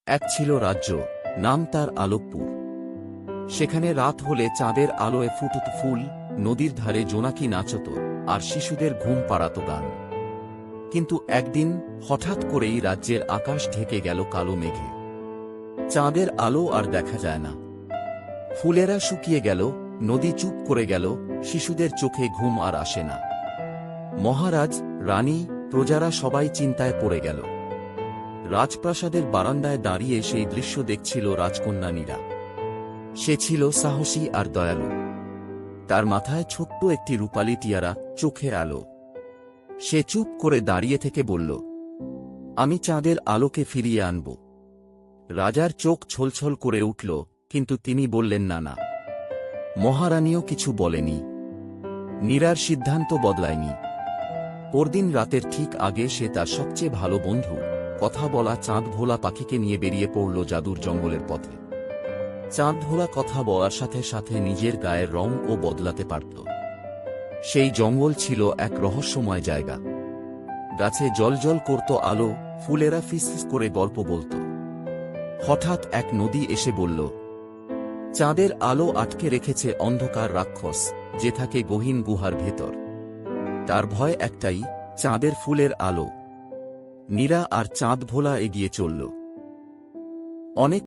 এক ছিল রাজ্য, নাম তার আলোকপুর। সেখানে রাত হলে চাঁদের আলোয় ফুটত ফুল, নদীর ধারে জোনাকি নাচত, আর শিশুদের ঘুম পাড়াত গান। কিন্তু একদিন হঠাৎ করেই রাজ্যের আকাশ ঢেকে গেল কালো মেঘে। চাঁদের আলো আর দেখা যায় না। ফুলেরা শুকিয়ে গেল, নদী চুপ করে গেল, শিশুদের চোখে ঘুম আর আসে না। মহারাজ, রানী, প্রজারা সবাই চিন্তায় পড়ে গেল। রাজপ্রাসাদের বারান্দায় দাঁড়িয়ে সেই দৃশ্য দেখছিল রাজকন্যা নীরা। সে ছিল সাহসী আর দয়ালু। তার মাথায় ছোট্ট একটি রূপালী টিয়ারা, চোখে আলো। সে চুপ করে দাঁড়িয়ে থেকে বলল, আমি চাঁদের আলোকে ফিরিয়ে আনব। রাজার চোখ ছলছল করে উঠল, কিন্তু তিনি বললেন না না। মহারানীও কিছু বলেনি। নীরার সিদ্ধান্ত বদলায়নি। পরদিন রাতের ঠিক আগে সে তার সবচেয়ে ভালো বন্ধু, কথা বলা চাঁদ ভোলা পাখিকে নিয়ে বেরিয়ে পড়ল জাদুর জঙ্গলের পথে। চাঁদ ভোলা কথা বলার সাথে সাথে নিজের গায়ের রঙও বদলাতে পারত। সেই জঙ্গল ছিল এক রহস্যময় জায়গা। গাছে জলজল করত আলো, ফুলেরা ফিসফিস করে গল্প বলত। হঠাৎ এক নদী এসে বলল, চাঁদের আলো আটকে রেখেছে অন্ধকার রাক্ষস, যে থাকে গহীন গুহার ভেতর। তার ভয় একটাই, চাঁদের ফুলের আলো। নীরা আর চাঁদ ভোলা এগিয়ে চলল। অনেক